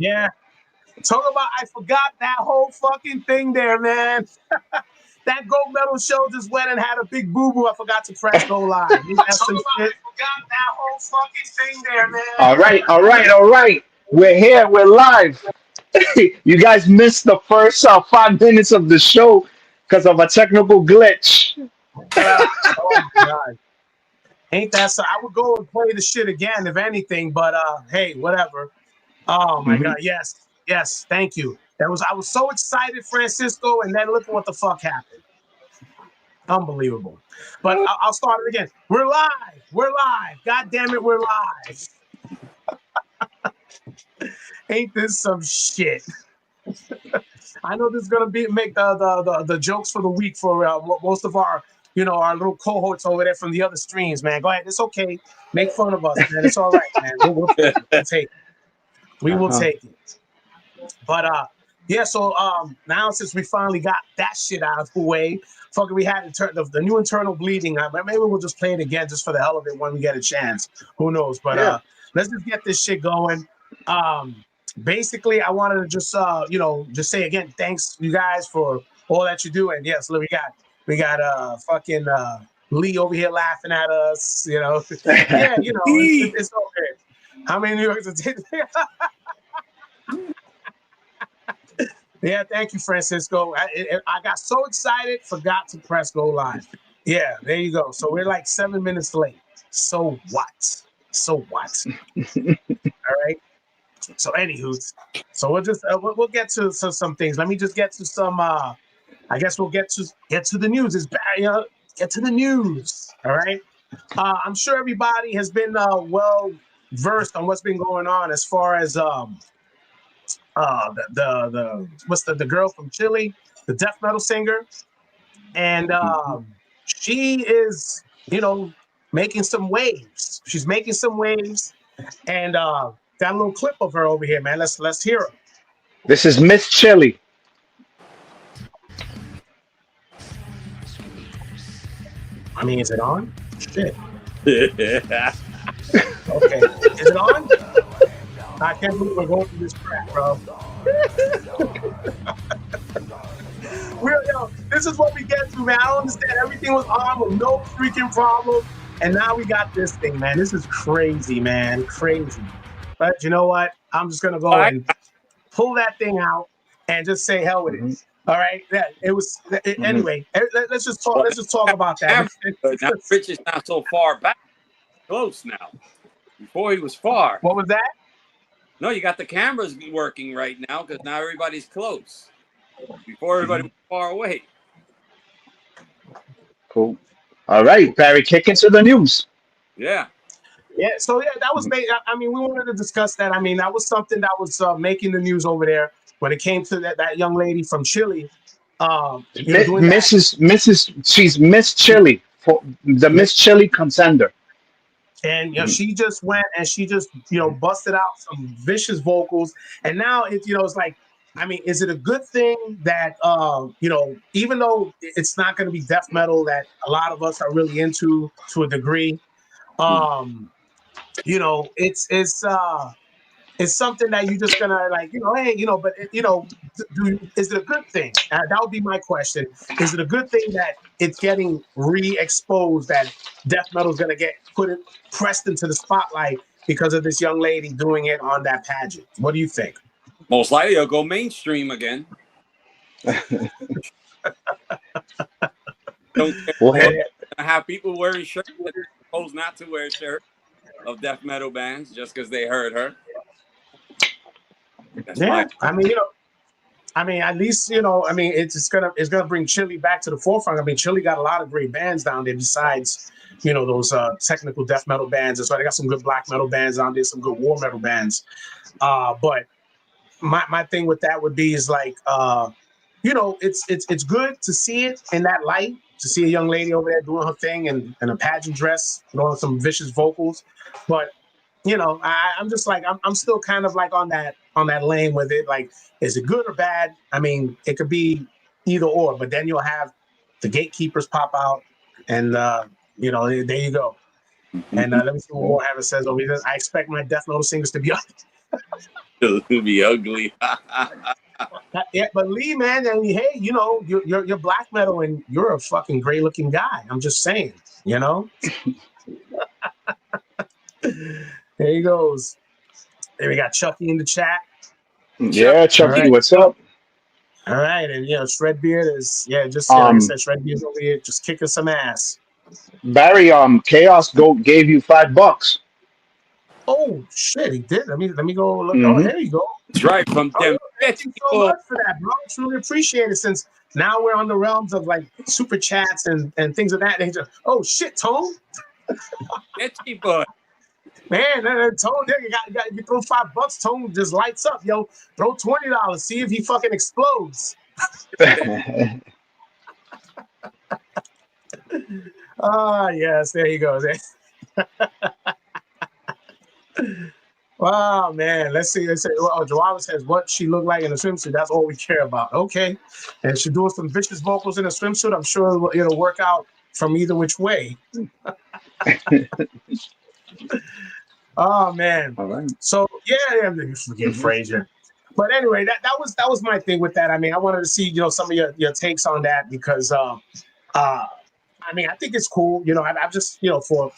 Yeah. Talk about, I forgot that whole fucking thing there, man. That gold medal show just went and had a big boo boo. I forgot to press go live. Talk about, I forgot that whole fucking thing there, man. All right, all right, all right. We're here. We're live. You guys missed the first 5 minutes of the show because of a technical glitch. Oh my god. Ain't that so? I would go and play the shit again if anything, but hey, whatever. Oh my Mhm. god, yes, yes, thank you. I was so excited, Francisco, and then look at what the fuck happened. Unbelievable. But I'll start it again. We're live. We're live. God damn it, we're live. Ain't this some shit? I know this is gonna make the jokes for the week for most of our our little cohorts over there from the other streams, man. Go ahead, it's okay. Make fun of us, man. It's all right, man. We'll take it. We'll take it. We will Uh-huh. take it. But yeah. So now since we finally got that shit out of the way, fucking we had the new internal bleeding. Maybe we'll just play it again just for the hell of it when we get a chance. Who knows? But Yeah. let's just get this shit going. Um, Basically, I wanted to just just say again, thanks you guys for all that you do. And yes, look, we got fucking Lee over here laughing at us. Yeah, it's all good. How many New Yorkers did? Yeah, thank you, Francisco. I got so excited, forgot to press go live. Yeah, there you go. So we're like 7 minutes late. So what? So what? All right. So anywho, so we'll just we'll get to some things. Let me just get to some. I guess we'll get to the news. It's get to the news. All right. I'm sure everybody has been well versed on what's been going on as far as the what's the girl from Chile, the death metal singer, and Mhm. she is making some waves. She's making some waves, and got a little clip of her over here, man. Let's hear her. This is Miss Chili. I mean, is it on? Shit. Yeah. Okay, is it on? I can't believe we're going through this crap, bro. This is what we get to, man. I don't understand. Everything was on with no freaking problem. And now we got this thing, man. This is crazy, man. Crazy. But you know what? I'm just gonna go I, and pull that thing out and just say hell with it. Mhm. All right. Yeah, it was Mhm. anyway. Let's just talk. well, Let's just talk about that. camera, but now Rich is not so far back. Close now. Before he was far. What was that? No, you got the cameras working right now because now everybody's close. Before everybody Mhm. was far away. Cool. All right, Barry, kick into the news. Yeah. Yeah. So yeah, that was. Mhm. I mean, we wanted to discuss that. I mean, that was something that was making the news over there when it came to that young lady from Chile. Doing that. Mrs. She's Miss Chili for the Miss Chili contender. And Mhm. she just went and she just busted out some vicious vocals, and now it's like, I mean, is it a good thing that even though it's not going to be death metal that a lot of us are really into to a degree, Hmm. um it's something that you're just gonna like, hey, but is it a good thing? That would be my question. Is it a good thing that it's getting re-exposed, that death metal is gonna get pressed into the spotlight because of this young lady doing it on that pageant? What do you think? Most likely it'll go mainstream again. Don't care. Well, Yeah, I have people wearing shirts that are supposed not to wear shirts of death metal bands just because they heard her. That's yeah. fine. I mean, at least I mean, it's gonna bring Chile back to the forefront. I mean, Chile got a lot of great bands down there besides those technical death metal bands. That's why they got some good black metal bands down there, some good war metal bands. But my thing with that would be is like it's good to see it in that light, to see a young lady over there doing her thing and in a pageant dress, some vicious vocals. But I'm just like I'm still kind of like on that lane with it. Like, is it good or bad? I mean, it could be either or. But then you'll have the gatekeepers pop out, and there you go. And let me see what well, Warhammer says over here. I expect my Death Note singers to be up. It'll be ugly. Yeah, but Lee, man, I mean, hey, you're black metal and you're a fucking great looking guy. I'm just saying, you know. There he goes. There we got Chucky in the chat. Chuck, Yeah, All Chucky, right. what's up? All right, and Shredbeard is just like I Um, said, Shredbeard's over here just kicking some ass. Barry, Chaos Goat gave you $5. Oh shit, he did. Let me go look. Oh, Mm-hmm. here you go. that's right from Oh, them yo, thank fetch you so people. much for that, bro. Truly appreciate it. Since now we're on the realms of like super chats and things of that nature. Oh shit, Tone, Fetch people. man, Tone, there you throw $5. Tone just lights up, yo. Throw $20. See if he fucking explodes. Ah, yes, there he goes. Wow, man. Let's see. Well, Joala says what she looked like in a swimsuit. That's all we care about. Okay. And she's doing some vicious vocals in a swimsuit. I'm sure it'll work out from either which way. Oh man. All right. So yeah, you forget Mm-hmm. Frazier. But anyway, that was my thing with that. I mean, I wanted to see, some of your takes on that because I mean, I think it's cool. I've just, for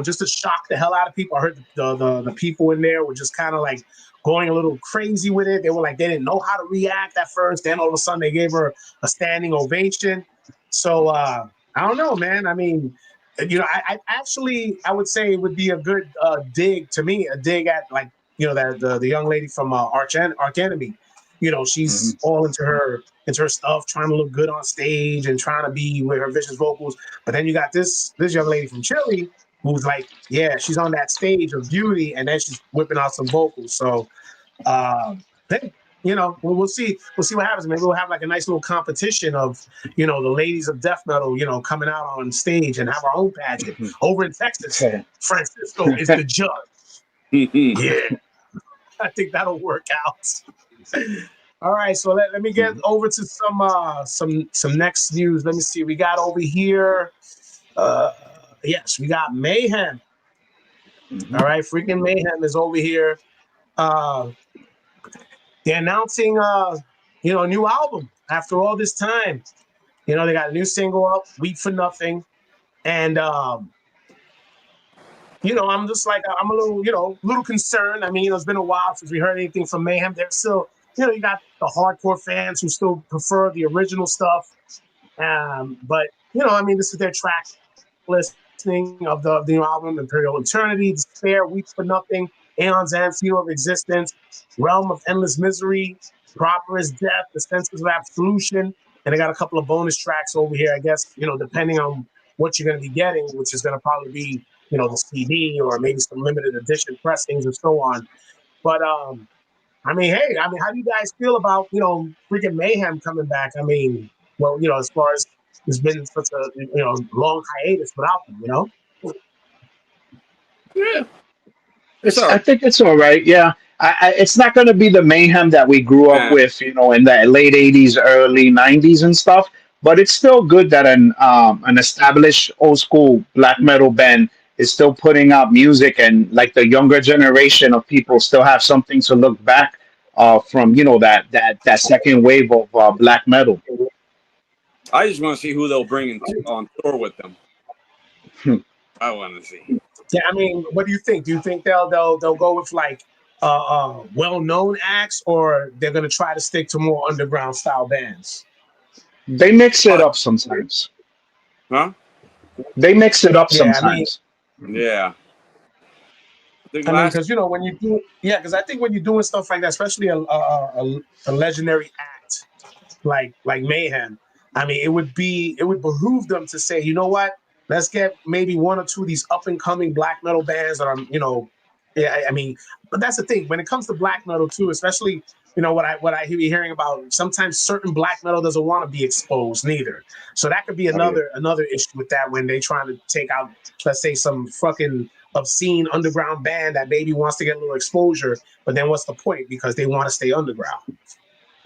just to shock the hell out of people. I heard the people in there were just kind of like going a little crazy with it. They were like, they didn't know how to react at first. Then all of a sudden they gave her a standing ovation. So I don't know, man. I mean, I actually, I would say it would be a good dig to me, a dig at like, that the young lady from Arch Enemy. Mm-hmm. She's all into her stuff, trying to look good on stage and trying to be with her vicious vocals. But then you got this young lady from Chile who's like, yeah, she's on that stage of beauty, and then she's whipping out some vocals. So, hey, we'll see. We'll see what happens. Maybe we'll have like a nice little competition of, the ladies of death metal, coming out on stage and have our own pageant over in Texas. Francisco is the judge. Yeah, I think that'll work out. All right, so let me get over to some next news. Let me see. We got over here. Yes, we got Mayhem. Mm-hmm. All right, freaking Mayhem is over here. Uh, they're announcing a new album after all this time. They got a new single up, "Weep for Nothing," and I'm just like I'm a little concerned. I mean, it's been a while since we heard anything from Mayhem. They're still, you got the hardcore fans who still prefer the original stuff. But I mean, this is their track listing of the new album: Imperial Eternity, Despair, Weep for Nothing, Aeon's Amphitheater of Existence, Realm of Endless Misery, Proper as Death, The Senses of Absolution, and they got a couple of bonus tracks over here. I guess depending on what you're going to be getting, which is going to probably be the CD or maybe some limited edition pressings and so on. But I mean, hey, I mean, how do you guys feel about freaking Mayhem coming back? I mean, well, as far as there's been such a long hiatus without them. Yeah, it's all I right, think it's all right. Yeah, it's not going to be the mayhem that we grew up man. with, in the late '80s, early '90s, and stuff. But it's still good that an established old school black metal band is still putting out music, and like the younger generation of people still have something to look back from, that second wave of black metal. I just want to see who they'll bring on tour with them. I want to see. Yeah, I mean, what do you think? Do you think they'll go with like well-known acts, or they're gonna try to stick to more underground style bands? They mix it But, up sometimes. huh? They mix it up Yeah, I mean, sometimes. Yeah. I think I mean, last. because when you do, yeah, because I think when you're doing stuff like that, especially a legendary act like Mayhem, I mean, it would behoove them to say, you know what, let's get maybe one or two of these up and coming black metal bands that are, yeah, I mean, but that's the thing when it comes to black metal too, especially what I hear hearing about. Sometimes certain black metal doesn't want to be exposed neither, so that could be Oh, yeah. another issue with that when they trying to take out, let's say, some fucking obscene underground band that maybe wants to get a little exposure, but then what's the point because they want to stay underground.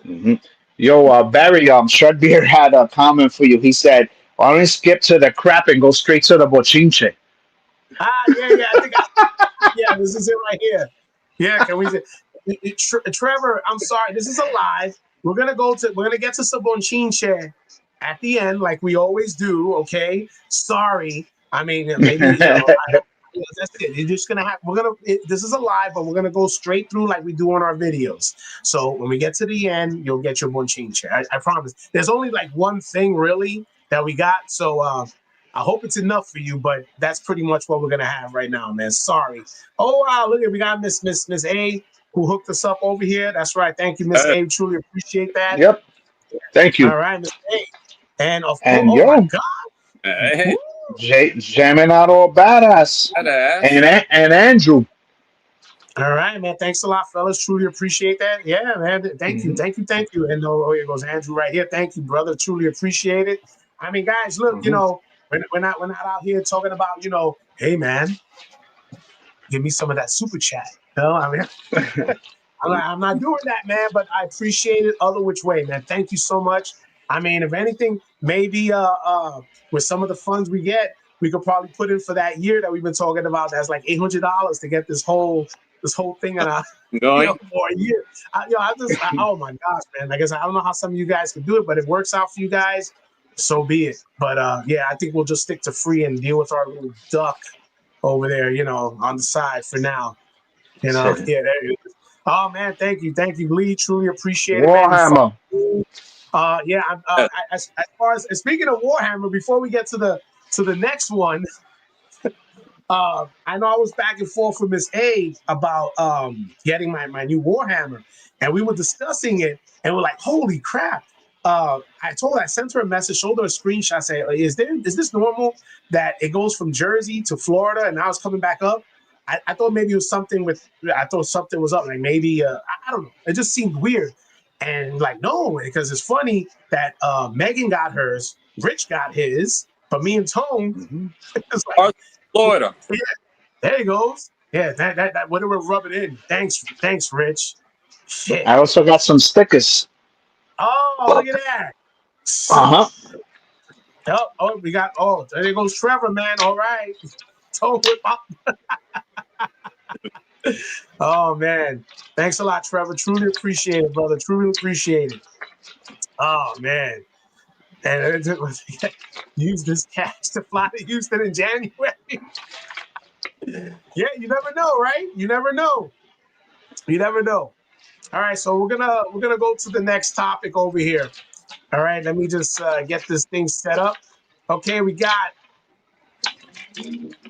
Mhm. Yo, Barry, Shredbeard had a comment for you. He said, "Why don't you skip to the crap and go straight to the bochinche?" Yeah, I think yeah, this is it right here. Yeah, can we say, Trevor, I'm sorry. This is a live. We're gonna get to Sabonchinche at the end, like we always do. Okay. Sorry. I mean, maybe I don't. That's it. You're just gonna have. This is a live, but we're gonna go straight through like we do on our videos. So when we get to the end, you'll get your bonchinche. I promise. There's only like one thing really that we got. So I hope it's enough for you, but that's pretty much what we're gonna have right now, man. Sorry. Oh wow, look at we got Miss A who hooked us up over here. That's right. Thank you, Miss Hey, A. Truly appreciate that. Yep. Thank you. All right, Miss A. And of course, And oh my yo, God. Woo. hey, Jamming out all badass. badass. And Andrew. All right, man. Thanks a lot, fellas. Truly appreciate that. Yeah, man. Thank you, Hmm. thank you, thank you. And here goes Andrew right here. Thank you, brother. Truly appreciate it. I mean, guys, look, Hmm. we're not out here talking about, hey man, give me some of that super chat. I mean, I'm not doing that, man, but I appreciate it other which way, man. Thank you so much. I mean, if anything, maybe with some of the funds we get, we could probably put in for that year that we've been talking about. That's like $800 to get this whole thing in a Going. for a year. Oh my gosh, man. Like I guess I don't know how some of you guys can do it, but it works out for you guys. So be it. But yeah, I think we'll just stick to free and deal with our little duck over there, on the side for now. Yeah, there it is. Oh man, thank you, Lee. Truly appreciate it, man. You fuck. Warhammer. Yeah. As far as speaking of Warhammer, before we get to the next one, I know I was back and forth with Miss A about getting my new Warhammer, and we were discussing it, and we're like, holy crap. I sent her a message, showed her a screenshot, say, is this normal that it goes from Jersey to Florida and now it's coming back up? I thought maybe it was something I thought something was up, like maybe I don't know. It just seemed weird. And like, no, because it's funny that Megan got hers, Rich got his, but me and Tone, Hmm. it's like, Parts of Florida. yeah, there he goes. Yeah, that whatever rub it in. Thanks, Rich. Shit. I also got some stickers. Oh, look at that. Uh huh. We got. Oh, there goes Trevor, man. All right. Toe whip up. Oh man, thanks a lot, Trevor. Truly appreciate it, brother. Truly appreciate it. Oh man, and use this cash to fly to Houston in January. Yeah, you never know, right? You never know. You never know. All right, so we're gonna go to the next topic over here. All right, let me just get this thing set up. Okay, we got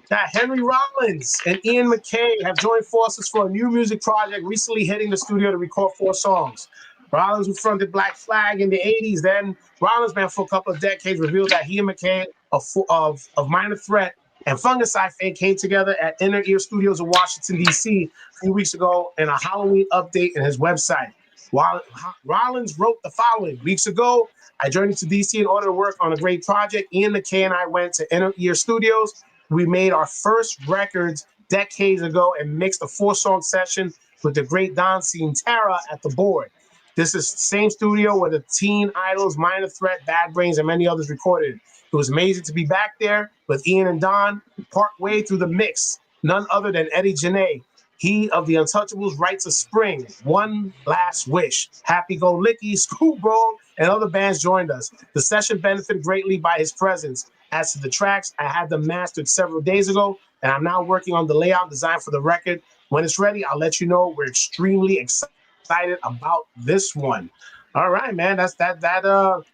Henry Rollins and Ian McKay have joined forces for a new music project, recently hitting the studio to record 4 songs. Rollins, who fronted Black Flag in the 80s, then Rollins band for a couple of decades, revealed that he and McKay of Minor Threat and Fungicide Fame came together at Inner Ear Studios in Washington, D.C. a few weeks ago in a Halloween update in his website. While Rollins wrote the following: weeks ago, I journeyed to DC in order to work on a great project. Ian McKay and I went to Inner Ear Studios. We made our first records decades ago and mixed a 4-song session with the great Don Tara at the board. This is the same studio where the Teen Idols, Minor Threat, Bad Brains, and many others recorded. It was amazing to be back there with Ian and Don, part way through the mix. None other than Eddie Janae. He of the Untouchables writes a spring, One Last Wish, Happy Go Licky, Screwball, and other bands joined us. The session benefited greatly by his presence. As to the tracks, I had them mastered several days ago, and I'm now working on the layout design for the record. When it's ready, I'll let you know. We're extremely excited about this one. All right, man. That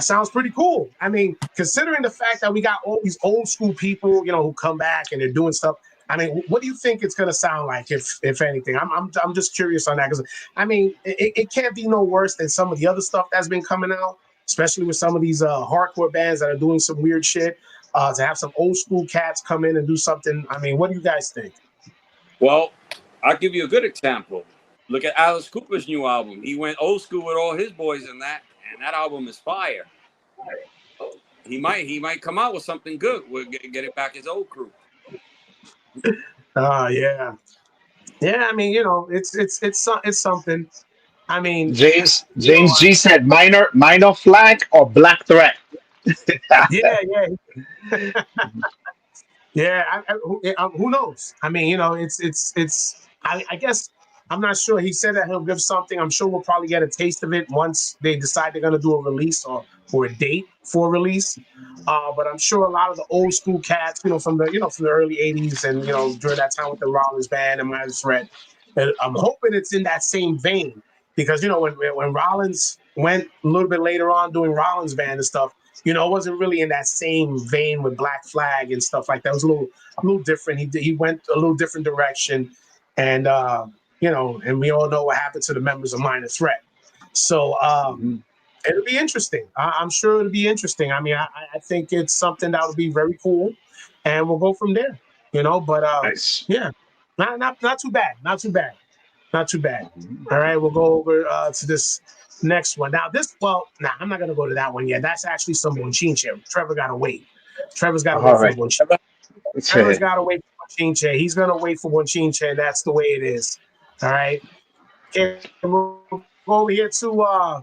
sounds pretty cool. I mean, considering the fact that we got all these old school people, who come back and they're doing stuff. I mean, what do you think it's going to sound like, if anything? I'm just curious on that, because I mean, it can't be no worse than some of the other stuff that's been coming out, especially with some of these hardcore bands that are doing some weird shit. To have some old school cats come in and do something. I mean, what do you guys think? Well, I'll give you a good example. Look at Alice Cooper's new album. He went old school with all his boys in that, and that album is fire. He might come out with something good. We'll get it back his old crew. Yeah, yeah. I mean, it's something. I mean, James G said minor flag or black threat. yeah, yeah, yeah. Who knows? I mean, it's. I guess I'm not sure. He said that he'll give something. I'm sure we'll probably get a taste of it once they decide they're going to do a release or a date for release. But I'm sure a lot of the old school cats, from the early '80s and during that time with the Rollins band and Minor Threat, I'm hoping it's in that same vein because when Rollins went a little bit later on doing Rollins band and stuff, it wasn't really in that same vein with Black Flag and stuff like that. It was a little different. He went a little different direction, and and we all know what happened to the members of Minor Threat. So it'll be interesting. I'm sure it'll be interesting. I mean, I think it's something that will be very cool, and we'll go from there. But Nice. yeah, not too bad. Not too bad. Not too bad. All right, we'll go over to this next one. Now, I'm not gonna go to that one yet. That's actually some Bonchinche. Trevor gotta wait. Trevor's gotta wait All for the right. Bonchinche. Trevor's gotta wait for Bonchinche. He's gonna wait for Bonchinche, and that's the way it is. All right. Okay, we'll go over here to all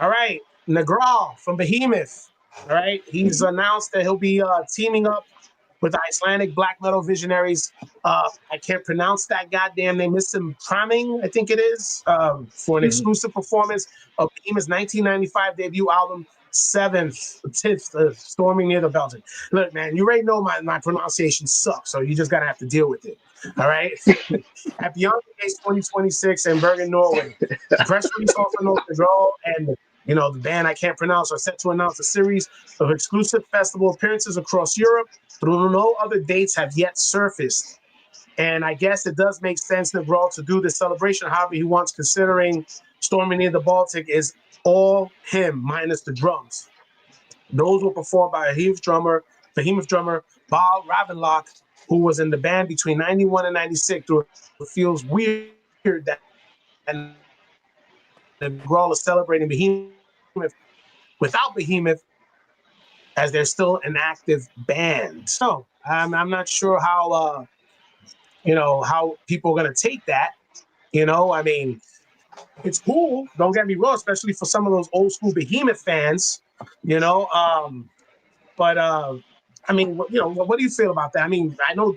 right, Negral from Behemoth. All right, he's announced that he'll be teaming up with the Icelandic black metal visionaries. I can't pronounce that goddamn name. Mr. Praming, I think it is, for an exclusive performance of Behemoth's 1995 debut album, Seventh, Storming Near the Belgian. Look, man, you already know my pronunciation sucks, so you just gotta have to deal with it. All right. At Beyond the Gates 2026 in Bergen, Norway. The press release also notes the draw and the band I can't pronounce are set to announce a series of exclusive festival appearances across Europe, but no other dates have yet surfaced. And I guess it does make sense, Negral, to do this celebration however he wants, considering Storming Near the Baltic is all him minus the drums. Those were performed by Behemoth drummer Baal Ravenlock, who was in the band between 91 and 96. It feels weird that Negral is celebrating Behemoth without Behemoth, as they're still an active band. So I'm not sure how how people are gonna take that. I mean, it's cool. Don't get me wrong, especially for some of those old school Behemoth fans. But I mean, what do you feel about that? I mean, I know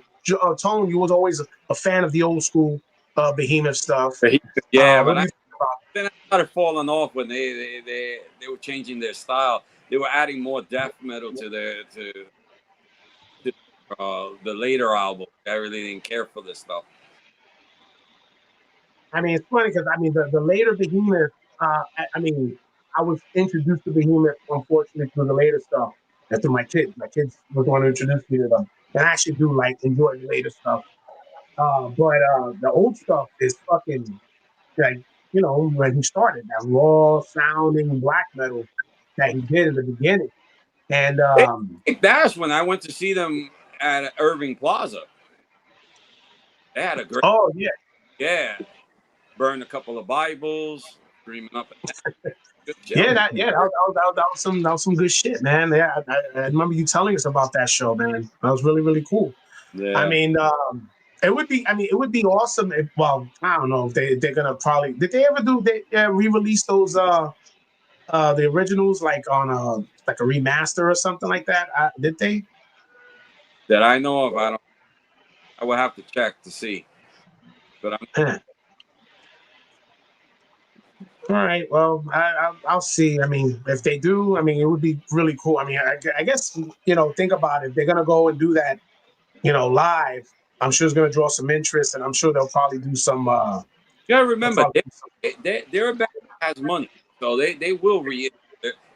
Tone, you was always a fan of the old school Behemoth stuff. Yeah, what but do you think about it? then I started falling off when they were changing their style. They were adding more death metal to the later album. I really didn't care for this stuff. I mean, it's funny because I mean the later Behemoth. I mean, I was introduced to Behemoth, unfortunately, through the later stuff. And through my kids. My kids was the one who introduced me to them, and I actually do enjoy the later stuff. But the old stuff is fucking like when he started that raw sounding black metal that he did in the beginning, and That's when I went to see them at Irving Plaza. They had a great, oh yeah, burned a couple of Bibles, screaming up and down. Good show. that was some good shit, man. Yeah, I remember you telling us about that show, man. That was really really cool. Yeah. I mean, it would be awesome if, well, I don't know if they're gonna probably, did they ever re-release those the originals like on a remaster or something like that? Did they? That I know of, I would have to check to see. But I'm All right. Well, I'll see. I mean, if they do, I mean, it would be really cool. I mean, I guess think about it. If they're gonna go and do that, live, I'm sure it's gonna draw some interest, and I'm sure they'll probably do some. you gotta remember, they're a band that has money, so they will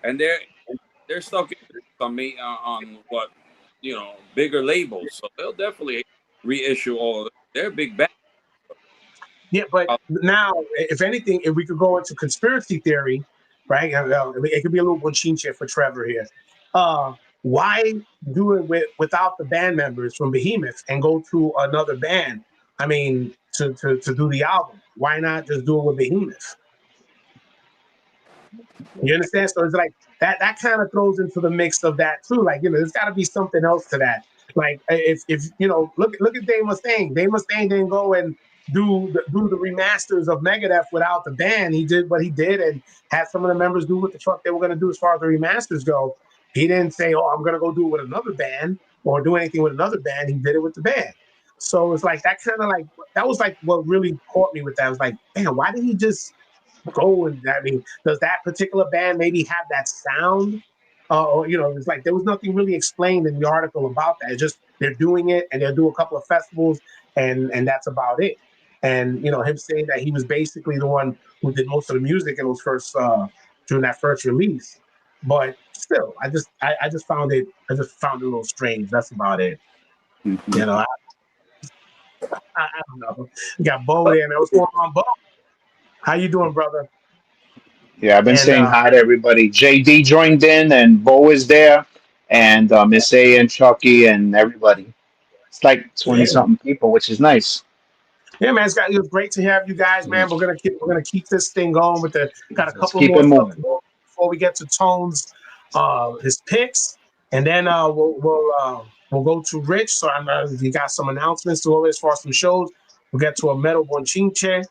and they're stuck on what bigger labels, so they'll definitely reissue all of it. They're a big band. Yeah, but now, if anything, if we could go into conspiracy theory, right? It could be a little bonchinche for Trevor here. Why do it without the band members from Behemoth and go to another band? I mean, to do the album. Why not just do it with Behemoth? You understand? So it's like that kind of throws into the mix of that too. Like, there's got to be something else to that. Like, if look at Dave Mustaine. Dave Mustaine didn't go and do the remasters of Megadeth without the band. He did what he did and had some of the members do what the fuck they were going to do as far as the remasters go. He didn't say, "Oh, I'm going to go do it with another band" or do anything with another band. He did it with the band. So it's like that kind of like that was like what really caught me with that. I was like, damn, why did he just go? And I mean, does that particular band maybe have that sound? Or it's like there was nothing really explained in the article about that. It's just they're doing it and they'll do a couple of festivals and that's about it. And him saying that he was basically the one who did most of the music in those first during that first release. But still, I just found it a little strange. That's about it. You know, I don't know. We got Bo there, man. What's going on, Bo? How you doing, brother? Yeah, I've been And saying hi to everybody. JD joined in, and Bo is there, and Miss A and Chucky and everybody. It's like 20 yeah, something people, which is nice. yeah, man. It was great to have you guys, Mm. man. We're gonna keep this thing going with the got a Let's couple of keep more it stuff moving. to go before we get to Tones, his picks, and then we'll go to Rich. So I know he got some announcements to go as far as some shows. We'll get to a Metal Bonchinche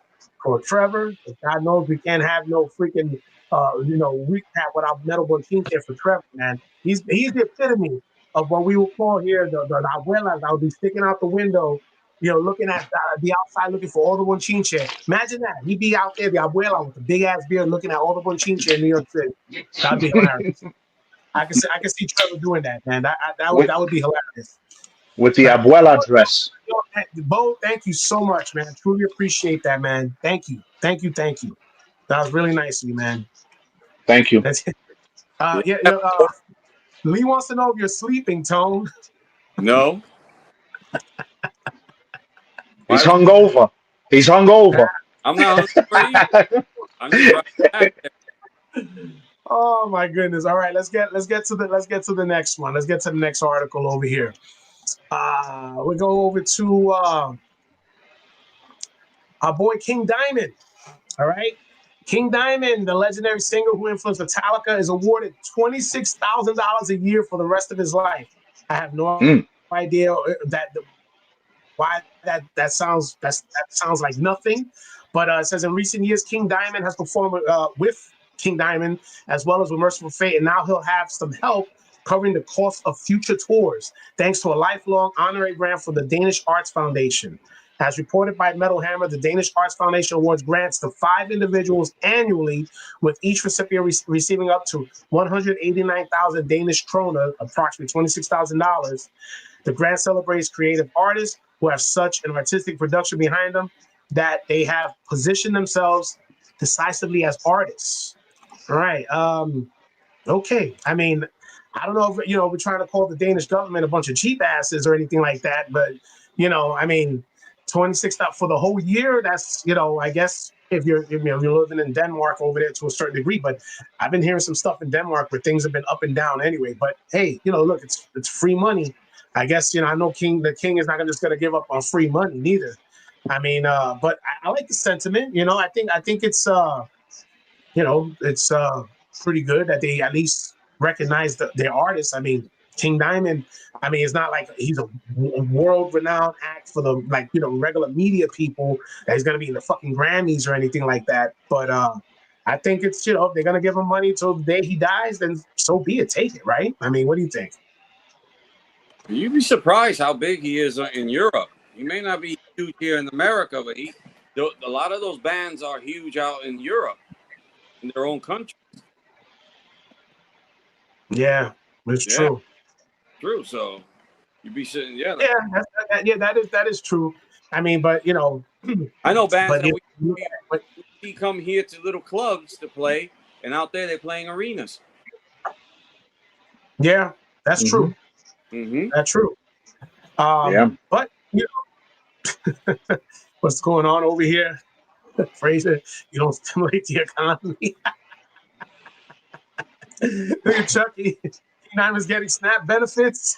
for Trevor. God knows we can't have no freaking recap without Metal Bonchinche for Trevor, man. He's the epitome of what we will call here the abuelas that will be sticking out the window, looking at the outside, looking for all the bonchinche. Imagine that. He'd be out there, the abuela with the big ass beard, looking at all the bonchinche in New York City. That'd be hilarious. I can see Trevor doing that, man. That would with that would be hilarious. with the But abuela dress. Bo, thank you so much, man. Truly appreciate that, man. Thank you, thank you, thank you. That was really nice of you, man. Thank you. That's it. Yeah. Yeah, Lee wants to know if you're sleeping, Tone. No. He's Why would hungover. He's hungover. I'm not hungry either. I'm just right back there. Oh my goodness! All right, let's get to the next one. Let's get to the next article over here. We go over to our boy King Diamond. All right, King Diamond, the legendary singer who influenced Metallica, is awarded $26,000 a year for the rest of his life. I have no Mm. idea why that sounds like nothing. But it says in recent years, King Diamond has performed with King Diamond as well as with Merciful Fate, and now he'll have some help covering the cost of future tours, thanks to a lifelong honorary grant from the Danish Arts Foundation. As reported by Metal Hammer, the Danish Arts Foundation awards grants to 5 individuals annually, with each recipient receiving up to 189,000 Danish kroner, approximately $26,000. The grant celebrates creative artists who have such an artistic production behind them that they have positioned themselves decisively as artists. All right. Okay. I mean, I don't know if we're trying to call the Danish government a bunch of cheap asses or anything like that, but I mean, 26 for the whole year. That's I guess if you're living in Denmark over there to a certain degree, but I've been hearing some stuff in Denmark where things have been up and down anyway. But hey, look, it's free money. I guess I know the king is not just going to give up on free money neither. I mean, but I like the sentiment. I think it's pretty good that they at least recognize their artists. I mean, King Diamond. I mean, it's not like he's a world-renowned act for the regular media people that he's gonna be in the fucking Grammys or anything like that. But I think it's if they're gonna give him money till the day he dies, then so be it. Take it, right? I mean, what do you think? You'd be surprised how big he is in Europe. He may not be huge here in America, but a lot of those bands are huge out in Europe, in their own country. Yeah, it's Yeah, true. true. So you'd be sitting, yeah. Yeah, that is true. I mean, but I know bands but that but we see come here to little clubs to play, and out there they're playing arenas. yeah, that's Hmm. true. Mm-hmm. That's true. Yeah. But what's going on over here, Fraser? You don't stimulate the economy. Look at Chucky. King is getting SNAP benefits.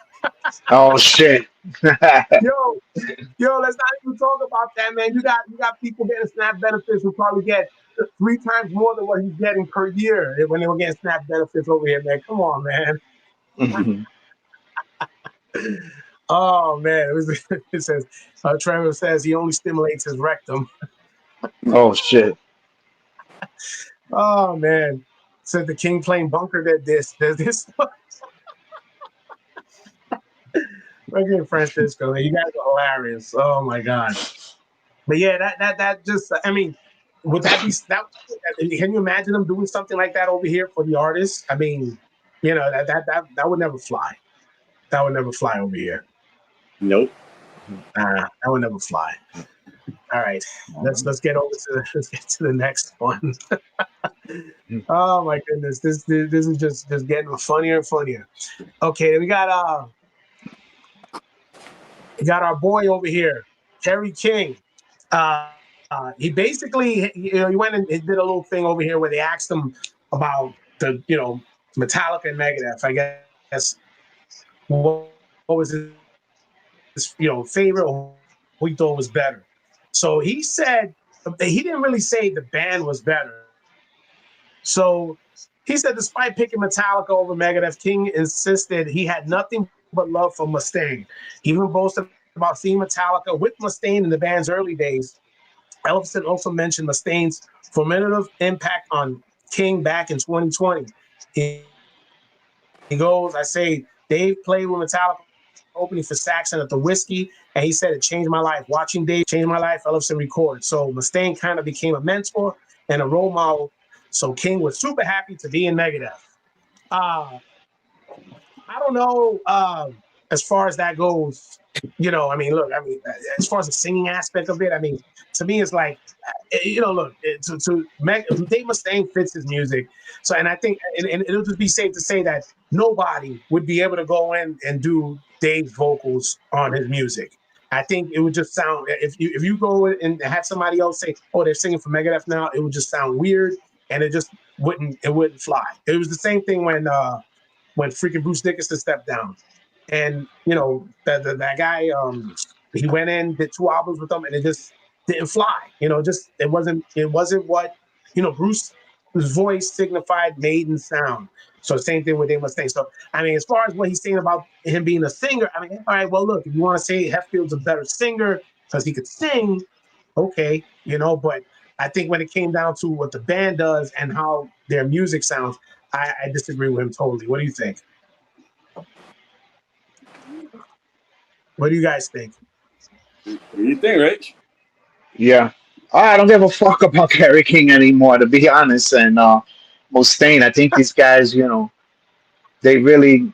Oh shit. Yo, let's not even talk about that, man. You got people getting SNAP benefits who probably get 3 times more than what he's getting per year when they were getting SNAP benefits over here, man. Come on, man. Oh man, it says Trevor says he only stimulates his rectum. Oh shit. Oh man, said the king playing bunker. There's this. Okay, Francisco, you guys are hilarious. Oh my god. But yeah, that just I mean, would that be that? Can you imagine them doing something like that over here for the artists? I mean, that would never fly. That would never fly over here. Nope. That would never fly. All right, let's get over to let's get to the next one. Oh my goodness, this is just getting funnier and funnier. Okay, we got our boy over here, Kerry King. He basically he went and he did a little thing over here where they asked him about the Metallica and Megadeth. I guess what was his favorite or who he thought was better. So he said he didn't really say the band was better. So he said despite picking Metallica over Megadeth, King insisted he had nothing but love for Mustaine. He even boasted about seeing Metallica with Mustaine in the band's early days. Ellefson also mentioned Mustaine's formative impact on King back in 2020. He goes, I say, Dave played with Metallica opening for Saxon at the Whiskey, and he said it changed my life. Watching Dave play changed my life. Ellefson records. So Mustaine kind of became a mentor and a role model. So King was super happy to be in Megadeth. Uh, I don't know. As far as that goes, I mean, look, I mean, as far as the singing aspect of it, I mean, to me, it's like, look, Dave Mustaine fits his music. So, and I think, and it'll just be safe to say that nobody would be able to go in and do Dave's vocals on his music. I think it would just sound if you go and have somebody else say, "Oh, they're singing for Megadeth now," it would just sound weird, and it wouldn't fly. It was the same thing when freaking Bruce Dickinson stepped down. And that guy, he went in, did 2 albums with them, and it just didn't fly. Just it wasn't what Bruce's voice signified maiden sound. So same thing with Dave Mustaine. So I mean, as far as what he's saying about him being a singer, I mean, all right, well, look, if you want to say Hetfield's a better singer because he could sing, okay, but I think when it came down to what the band does and how their music sounds, I disagree with him totally. What do you think? What do you guys think? What do you think, Rich? Yeah. I don't give a fuck about Kerry King anymore, to be honest. And Mustaine, I think these guys, they really,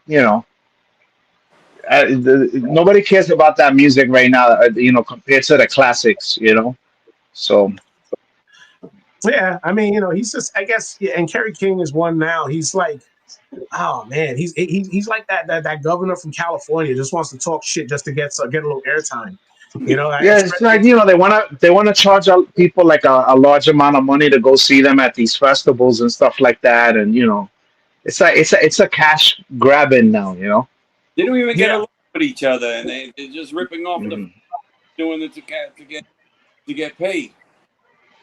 nobody cares about that music right now, compared to the classics. So, Yeah, I mean, he's just, I guess, yeah, and Kerry King is one now. He's like, oh man, he's like that governor from California, just wants to talk shit just to get a little airtime. yeah, it's like, they wanna charge out people like a large amount of money to go see them at these festivals and stuff like that, and it's a cash grabbing now. They don't even get Yeah, along with each other, and they're just ripping off the Hmm. doing it to get paid.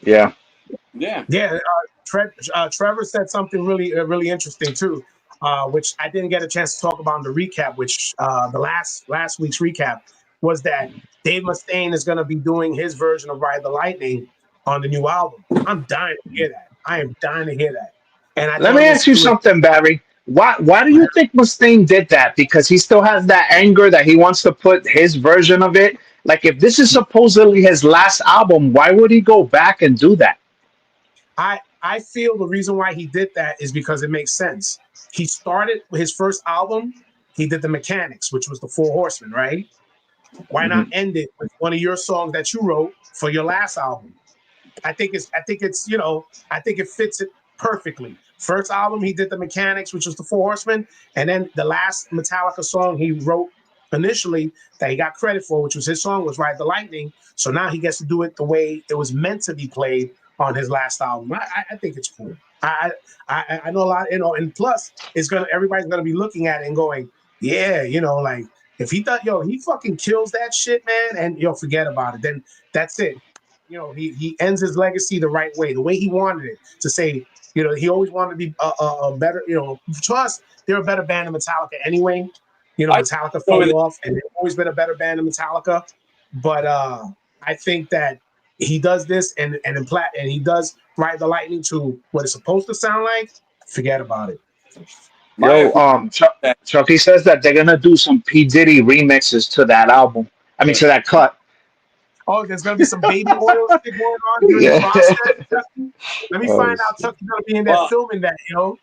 Yeah. Yeah. yeah. Trevor said something really interesting too, which I didn't get a chance to talk about in the recap. Which the last week's recap was that Dave Mustaine is going to be doing his version of Ride the Lightning on the new album. I'm dying to hear that. I am dying to hear that. And I Let thought me it ask was you it was something, Barry. Why do you think Mustaine did that? Because he still has that anger that he wants to put his version of it. Like, if this is supposedly his last album, why would he go back and do that? I feel the reason why he did that is because it makes sense. He started with his first album. He did the Mechanics, which was the Four Horsemen, right? Why not Hmm. end it with one of your songs that you wrote for your last album? I think it fits it perfectly. First album he did the Mechanics, which was the Four Horsemen, and then the last Metallica song he wrote initially that he got credit for, which was his song, was Ride the Lightning. So now he gets to do it the way it was meant to be played on his last album. I think it's cool. I know a lot, and plus it's gonna everybody's gonna be looking at it and going, yeah, like if he thought, he fucking kills that shit, man, and forget about it. Then that's it. He ends his legacy the right way, the way he wanted it to say. He always wanted to be a better. To us, they're a better band than Metallica anyway. I Metallica go fell with off, and they've always been a better band than Metallica. But I think that he does this and he does Ride the Lightning to what it's supposed to sound like. Forget about it. My Yo, opinion that Chucky says that they're gonna do some P Diddy remixes to that album. I mean, yeah. to that cut. Oh, there's gonna be some baby oil shit going on during the Yeah. process. Chucky. Let me Oh, find out shit. Chucky's gonna be in there Well, filming that, yo,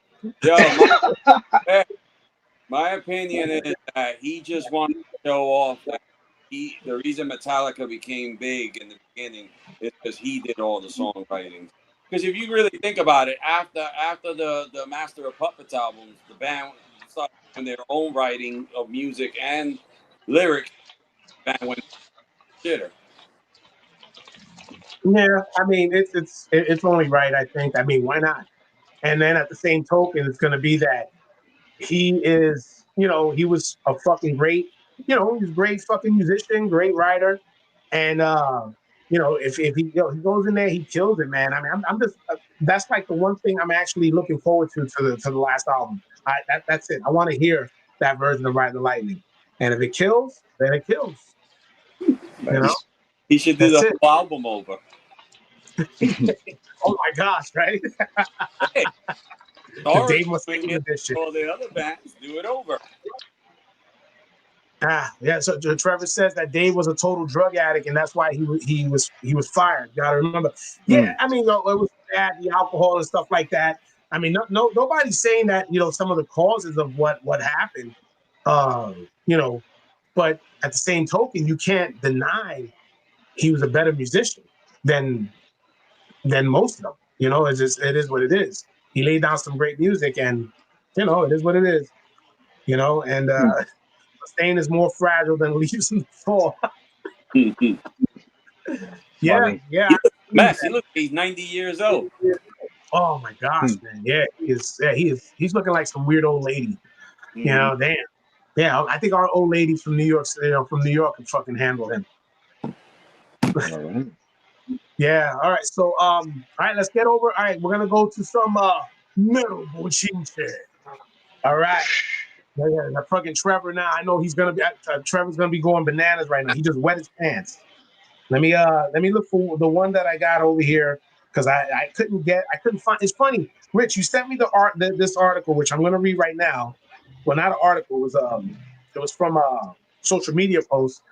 my opinion is that he just wanted to show off that the reason Metallica became big in the beginning is because he did all the songwriting. Because if you really think about it, after the Master of Puppets albums, the band started doing their own writing of music and lyrics. The band went shitter. Yeah, I mean it's only right. I think. I mean, why not? And then at the same token, it's gonna be that he is, he was a fucking great, he's a great fucking musician, great writer, and if he he goes in there, he kills it, man. I mean, I'm just that's like the one thing I'm actually looking forward to the last album. That's it. I want to hear that version of Ride the Lightning, and if it kills, then it kills. You know, He should do that's the it. whole album over. Oh my gosh, right? Hey, The Taurus Dave doing Mustaine it, edition. all the other bands do it over. Yeah. So Trevor says that Dave was a total drug addict, and that's why he was fired. Got to remember. Yeah, Mm. I mean, it was bad, the alcohol and stuff like that. I mean, nobody's saying that some of the causes of what happened. You know, but at the same token, you can't deny he was a better musician than most of them. It is what it is. He laid down some great music, and it is what it is. And Mm. Stain is more fragile than leaves in the fall. Yeah, Funny. yeah. He looks a mess. He looks he's 90 years old. Oh my gosh, Mm. man. Yeah, he is. Yeah, he is. He's looking like some weird old lady. Mm-hmm. Damn. Yeah, I think our old lady from New York, can fucking handle him. All right. Yeah. All right. So, all right, let's get over. All right, we're gonna go to some metal bochinche. All right. Yeah, that fucking Trevor now. I know he's gonna be. Trevor's gonna be going bananas right now. He just wet his pants. Let me look for the one that I got over here because I couldn't find. It's funny, Rich. You sent me this article, which I'm gonna read right now. Well, not an article. It was from a social media post,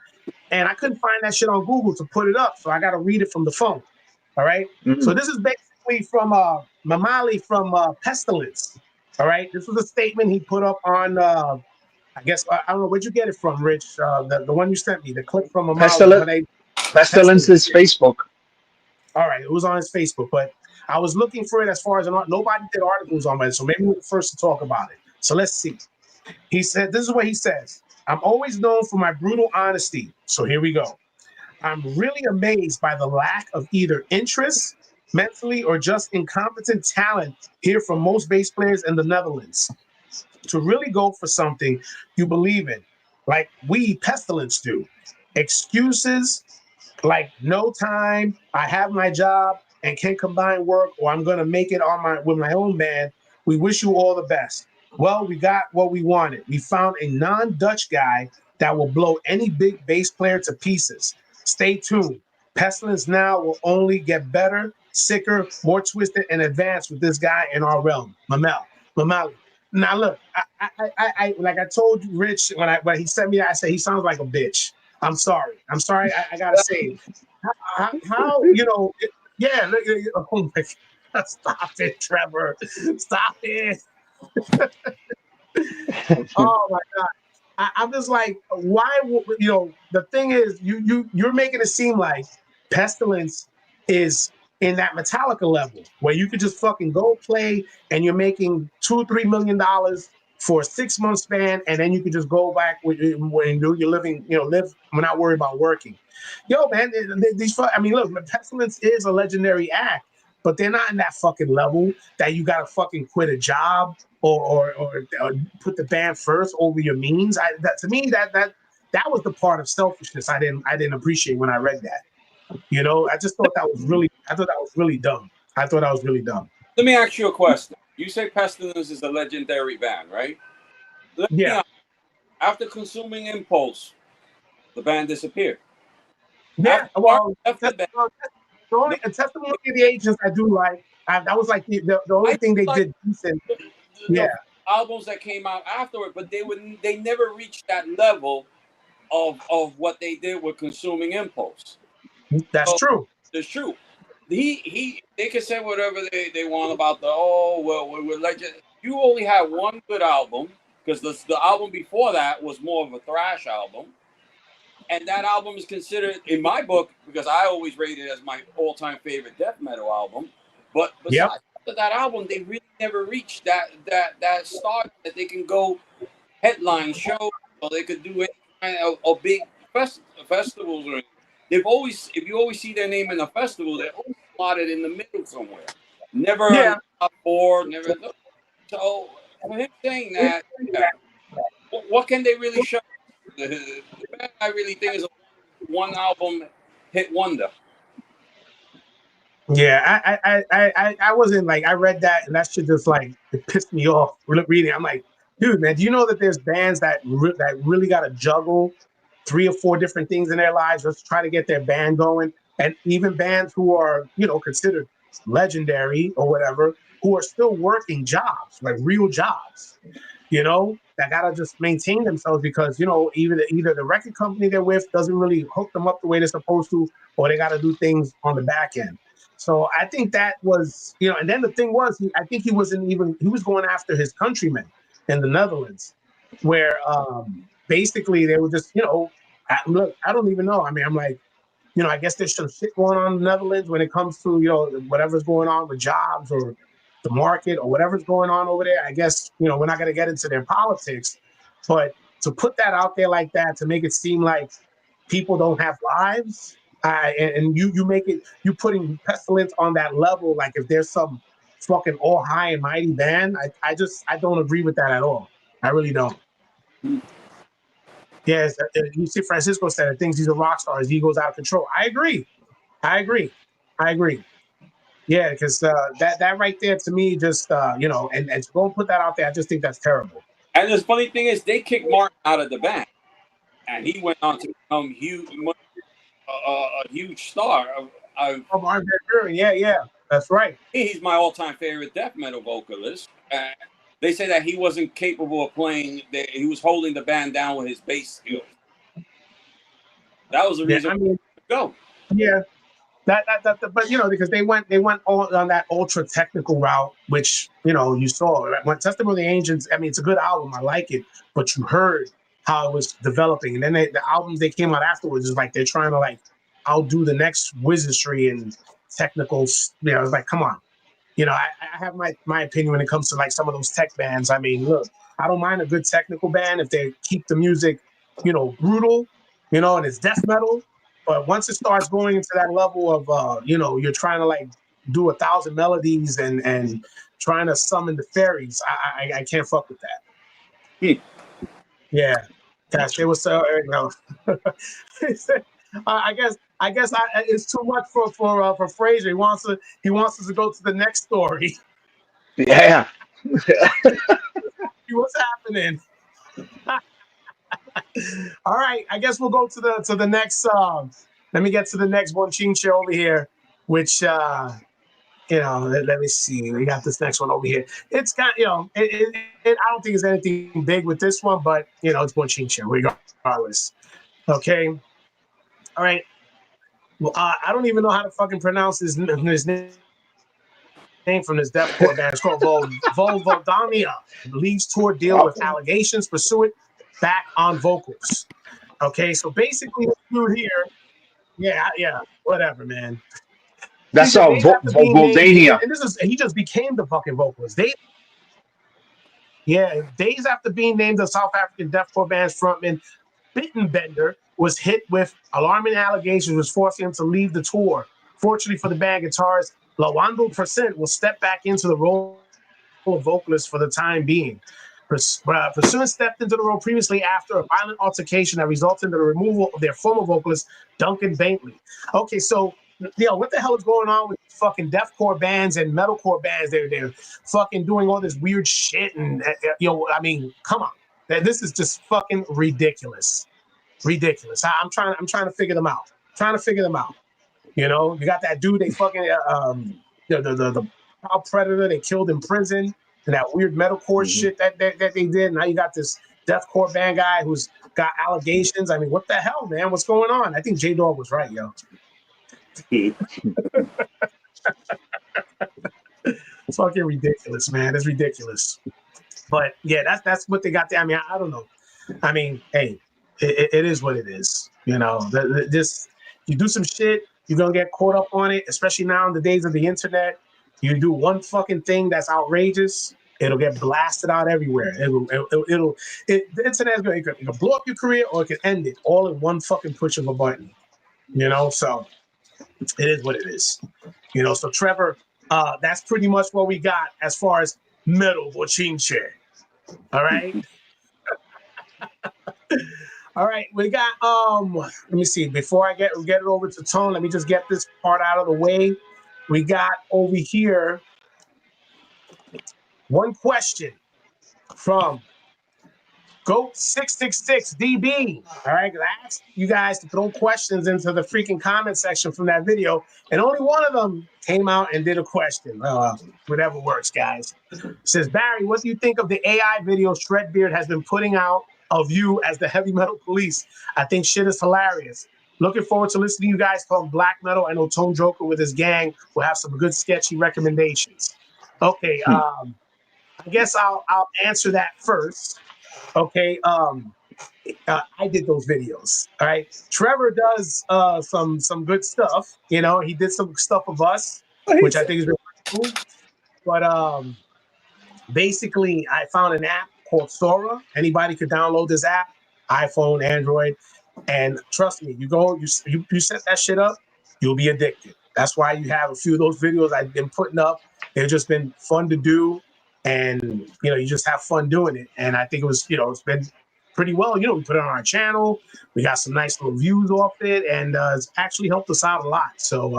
and I couldn't find that shit on Google to put it up, so I got to read it from the phone. All right. So Mm. this is basically from Mamali from Pestilence. All right. This was a statement he put up on. I guess I don't know where'd you get it from, Rich. The one you sent me, the clip from Mamali Pestilence. when they Pestilence Pestilence. is Facebook. All right, it was on his Facebook, but I was looking for it as far as nobody did articles on it, so maybe we're the first to talk about it. So let's see. He said, "This is what he says: I'm always known for my brutal honesty. So here we go. I'm really amazed by the lack of either interest, mentally, or just incompetent talent here from most bass players in the Netherlands to really go for something you believe in, like we Pestilence do. Excuses." Like no time, I have my job and can combine work, or I'm gonna make it on my with my own band. We wish you all the best. Well, we got what we wanted. We found a non-Dutch guy that will blow any big bass player to pieces. Stay tuned. Pestilence now will only get better, sicker, more twisted, and advanced with this guy in our realm. Mamali. Now look, I like I told you, Rich, when he sent me that, I said he sounds like a bitch. I'm sorry. I gotta say, how yeah. Oh my God, stop it, Trevor. Stop it. Oh my God. I'm just like, why? The thing is, you're making it seem like Pestilence is in that Metallica level where you could just fucking go play and you're making $2-3 million for a 6 month span, and then you could just go back when you're living, live. We're not worried about working. Yo, man, I mean, look, Pestilence is a legendary act, but they're not in that fucking level that you gotta fucking quit a job or put the band first over your means. To me, that was the part of selfishness I didn't appreciate when I read that. I just thought that was really I thought that was really dumb. I thought that was really dumb. Let me ask you a question. You say Pestilence is a legendary band, right? Let me Yeah, ask, after consuming Impulse, the band disappeared. yeah. After Mark Well, left the band, the no, only a testimony of the agents I do like. That was like the only I thing they like did decent. the, Yeah, albums that came out afterward, but they never reached that level of what they did with Consuming Impulse. That's So true. it's true. They can say whatever they want about we're legend. You only had one good album because the album before that was more of a thrash album, and that album is considered in my book because I always rate it as my all-time favorite death metal album. But Yep. besides after that album, they really never reached that start that they can go headline shows or they could do any kind of big festivals or anything. They've always, if you always see their name in a festival, they're always slotted in the middle somewhere. Never on Yeah. the top four, never. So for him saying that, yeah, what can they really show? The band I really think is a one album hit wonder. Yeah, I wasn't like I read that and that shit just like it pissed me off reading. I'm like, dude, man, do you know that there's bands that really got to juggle 3 or 4 different things in their lives just to try to get their band going, and even bands who are considered legendary or whatever who are still working jobs like real jobs, that gotta just maintain themselves because either the record company they're with doesn't really hook them up the way they're supposed to, or they got to do things on the back end. So I think that was, and then the thing was, I think he was going after his countrymen in the Netherlands, where basically they were just, look, I don't even know. I mean, I'm like, I guess there's some shit going on in the Netherlands when it comes to, whatever's going on with jobs or the market or whatever's going on over there. I guess, we're not going to get into their politics, but to put that out there like that, to make it seem like people don't have lives, and you putting Pestilence on that level, like if there's some fucking all high and mighty band, I don't agree with that at all. I really don't. Yes, you see, Francisco said it thinks he's a rock star. His ego's out of control. I agree. I agree. I agree. Yeah, because that right there to me just and to go and put that out there, I just think that's terrible. And the funny thing is, they kicked Martin out of the band, and he went on to become a huge star. Oh, Marvin Van Buren, yeah, that's right. He's my all-time favorite death metal vocalist. They say that he wasn't capable of playing. He was holding the band down with his bass skills. That was the reason I mean, to go. yeah, that, but because they went all on that ultra technical route, which you saw when Testament of the Ancients. I mean, it's a good album. I like it, but you heard how it was developing, and then the albums they came out afterwards is like they're trying to like outdo the next wizardry and technical. It's like, come on. I have my opinion when it comes to like some of those tech bands. I mean, look, I don't mind a good technical band if they keep the music, brutal, and it's death metal. But once it starts going into that level of, you're trying to like do 1,000 melodies and trying to summon the fairies, I can't fuck with that. Yeah, gosh, it was so. I guess it's too much for Fraser. He wants us to go to the next story. Yeah. What's happening? All right, I guess we'll go to the next. Let me get to the next one, Chincha over here, which let me see. We got this next one over here. It's got I don't think it's anything big with this one, but it's one Chincha regardless. Okay. All right. Well, I don't even know how to fucking pronounce his name from this deathcore band. It's called Volvodania. Leaves tour deal with allegations, pursue it back on vocals. Okay, so basically, this dude here, yeah, whatever, man. That's Days after being named, Voldania. and he just became the fucking vocalist. Days after being named the South African deathcore band's frontman, Bittenbender was hit with alarming allegations, which forced him to leave the tour. Fortunately for the band, guitarist Lawando Percent will step back into the role of vocalist for the time being. Pursuant stepped into the role previously after a violent altercation that resulted in the removal of their former vocalist, Duncan Bentley. Okay, so what the hell is going on with fucking deathcore bands and metalcore bands? They're fucking doing all this weird shit, and I mean, come on, this is just fucking ridiculous. Ridiculous. I'm trying to figure them out. You got that dude they fucking the child predator they killed in prison. and that weird metalcore Mhm. shit that they did. Now you got this deathcore band guy who's got allegations. I mean, what the hell, man? What's going on? I think J Dog was right, yo. It's fucking ridiculous, man. It's ridiculous. But yeah, that's what they got there. I mean, I don't know. I mean, hey, it is what it is. You know, this you do some shit, you're gonna get caught up on it, especially now in the days of the internet. You do one fucking thing that's outrageous, it'll get blasted out everywhere. The internet is gonna it can blow up your career or it can end it all in one fucking push of a button. You know, so it is what it is. You know, so Trevor, that's pretty much what we got as far as metal bochinche. All right. All right, we got let me see. Before I get it over to Tone, let me just get this part out of the way. We got over here one question from GOAT666DB. All right, I asked you guys to throw questions into the freaking comment section from that video, and only one of them came out and did a question. Whatever works, guys. It says, Barry, what do you think of the AI video Shredbeard has been putting out of you as the heavy metal police? I think shit is hilarious. Looking forward to listening to you guys talk black metal. I know Tone Joker with his gang will have some good sketchy recommendations. Okay, I guess I'll answer that first. Okay, I did those videos. All right, Trevor does some good stuff. You know, he did some stuff of us, which I think is really cool. But basically, I found an app called Sora. Anybody could download this app, iPhone, Android, and trust me, you set that shit up, you'll be addicted. That's why you have a few of those videos I've been putting up. They've just been fun to do, and you know, you just have fun doing it. And I think it was, you know, it's been pretty well. You know, we put it on our channel. We got some nice little views off it, and it's actually helped us out a lot. So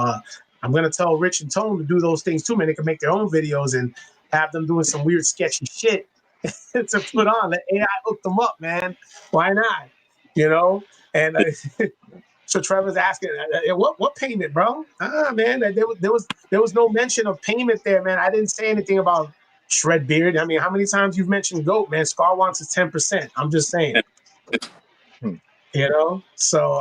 I'm gonna tell Rich and Tone to do those things too, man. They can make their own videos and have them doing some weird, sketchy shit to put on. Let AI hook them up, man. Why not? You know? And so Trevor's asking, what payment, bro? Man, there was no mention of payment there, man. I didn't say anything about Shredbeard. I mean, how many times you've mentioned Goat, man? Scar wants his 10%. I'm just saying. You know? So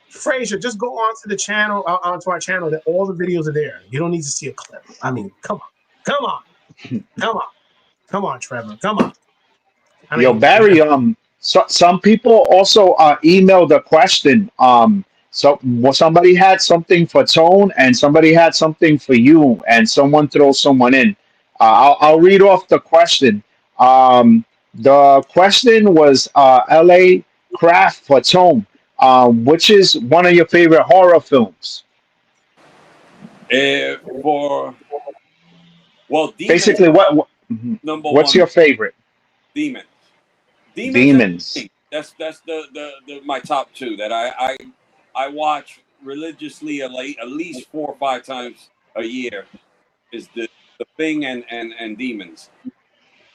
Frazier, just go onto the channel, onto our channel. That all the videos are there. You don't need to see a clip. I mean, come on, Trevor, come on. I Yo, mean, Barry. Some people also emailed a question. So well, somebody had something for Tone, and somebody had something for you, and someone throws someone in. I'll read off the question. The question was L.A. Craft for Tone. Which is one of your favorite horror films? For Demons, Basically, mhm. number What's one. your favorite? Demons. Demons and Demons. that's the my top two that I watch religiously at least 4 or 5 times a year is the Thing and Demons.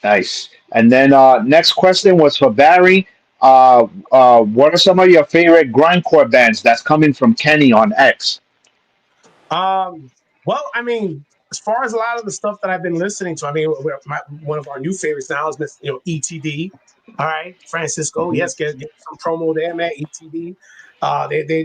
Nice. And then next question was for Barry. What are some of your favorite grindcore bands? That's coming from Kenny on X. well, I mean, as far as a lot of the stuff that I've been listening to, I mean, one of our new favorites now is, you know, ETD. All right, Francisco. Mhm. Yes, get some promo there, man. ETD.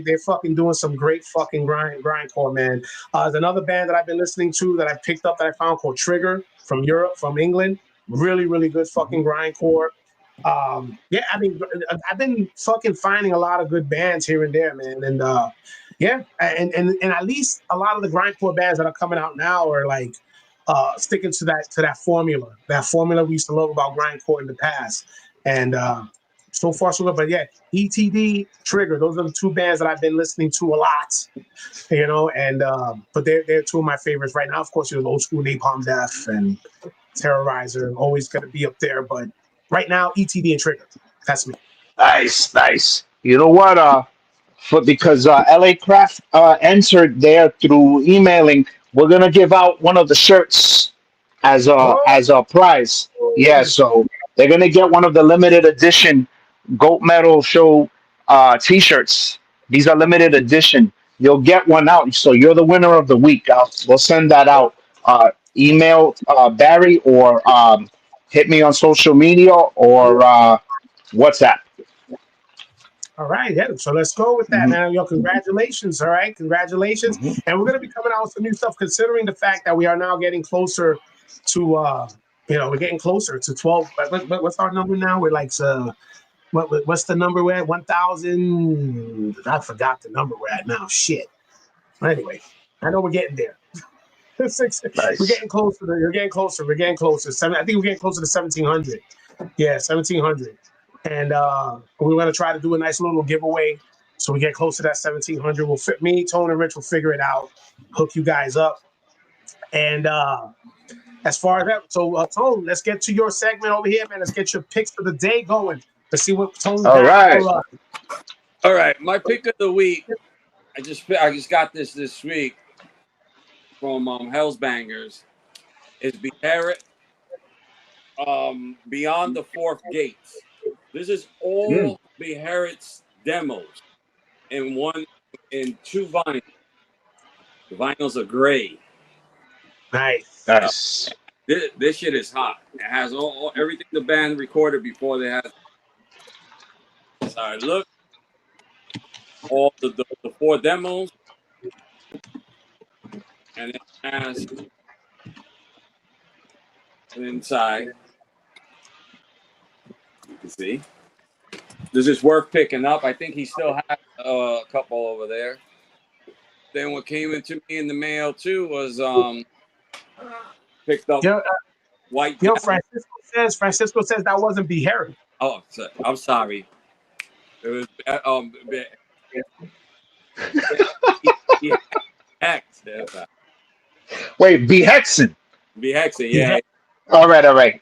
They're fucking doing some great fucking grindcore, man. There's another band that I've been listening to that I picked up that I found called Trigger from Europe, from England. Really, really good fucking grindcore. Yeah, I mean, I've been fucking finding a lot of good bands here and there, man. And yeah, and at least a lot of the grindcore bands that are coming out now are like sticking to that formula we used to love about grindcore in the past. And so far so good. But yeah, ETD, Trigger, those are the two bands that I've been listening to a lot. You know, and but they're two of my favorites right now. Of course, you know, old school Napalm Death and Terrorizer, always going to be up there. But right now, ETD and Trigger. That's me. Nice, nice. You know what? For because LA Craft entered there through emailing, we're gonna give out one of the shirts Oh, as a prize. Yeah, so they're gonna get one of the limited edition Goat Metal Show T-shirts. These are limited edition. You'll get one out, so you're the winner of the week. We'll send that out email Barry, or hit me on social media, or WhatsApp. All right, yeah. So let's go with that, Hmm. man. Yo, congratulations. All right, congratulations. Hmm. And we're gonna be coming out with some new stuff, considering the fact that we are now getting closer to, we're getting closer to 12. What's our number now? We're like, what's the number we're at? 1,000. I forgot the number we're at now. Shit. But anyway, I know we're getting there. We're Nice. getting closer. You're getting closer. We're getting closer. I think we're getting closer to 1,700. Yeah, 1,700. And we're gonna try to do a nice little giveaway. So we get close to that 1,700. We'll fit me, Tone, and Rich will figure it out, hook you guys up. And as far as that, so Tone, let's get to your segment over here, man. Let's get your picks of the day going. Let's see what Tone All got right. for us. All right, my pick of the week. I just got this week from Hell's Bangers. Is Beherit Beyond the Fourth Gates. This is Mm. all Beherit's demos in two vinyls. The vinyls are gray. Nice. Nice. This shit is hot. It has everything the band recorded before they had. So I look all the four demos, and it has an inside. You can see. This is worth picking up. I think he still has a couple over there. Then what came into me in the mail too was picked up Yo, White yo, Death. Francisco says that wasn't Beherit. Oh, I'm sorry. It was he hacked. Wait, B Hexen. Be hexing, yeah. All right, all right.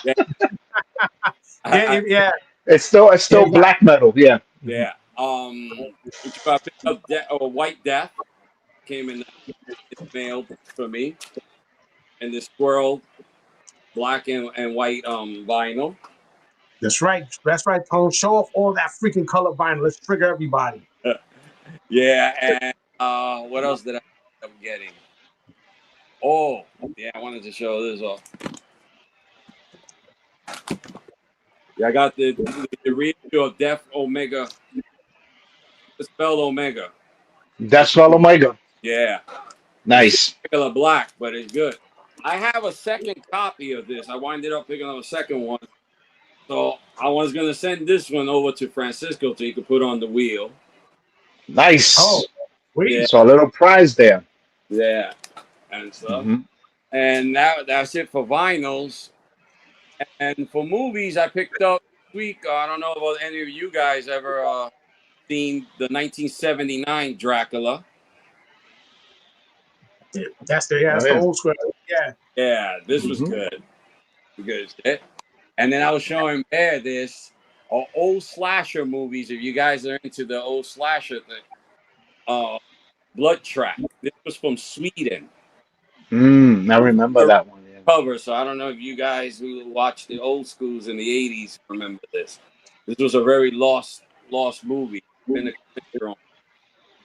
Yeah. Yeah. It's still Yeah. black metal. Yeah. Yeah. Which I picked up White Death came in the mail for me, and the squirrel black and white vinyl. That's right. That's right, Tone. Show off all that freaking color vinyl. Let's trigger everybody. Yeah, and what else did I end up getting? Oh, yeah, I wanted to show this off. Yeah, I got the reissue of Death Omega. It's spelled Omega. That's Fel Omega. Yeah. Nice. Regular black, but it's good. I have a second copy of this. I winded up picking up a second one. So I was going to send this one over to Francisco so he could put on the wheel. Nice. Oh, wait. Yeah. So a little prize there. Yeah. And stuff. Hmm. And that's it for vinyls. And for movies, I picked up this week. I don't know about any of you guys ever seen the 1979 Dracula. That's the Oh, yeah. old school. Yeah. Yeah, this was good. Good shit. And then I was showing Bear this old slasher movies. If you guys are into the old slasher thing, Blood Track. This was from Sweden. I remember that one. Yeah. Cover. So I don't know if you guys who watched the old schools in the 80s remember this. This was a very lost movie. Yeah,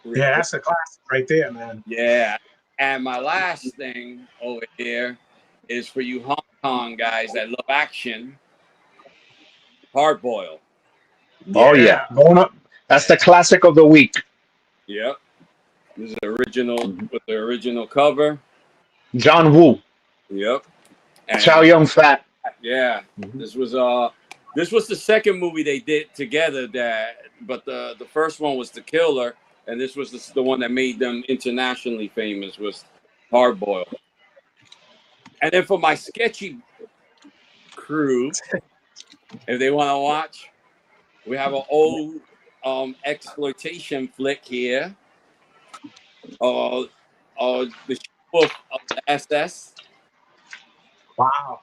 that's a classic right there, man. Yeah. And my last thing over here is for you Hong Kong guys that love action. Hard Boil. Oh yeah. Going up. That's the classic of the week. Yep. This is the original with the original cover. John Woo. Yep. And, Chow Yun Fat. Yeah. This was the second movie they did together but the first one was The Killer, and this was the one that made them internationally famous was Hard Boil. And then for my sketchy crew, if they want to watch, we have an old exploitation flick here. The Ship of the SS. Wow.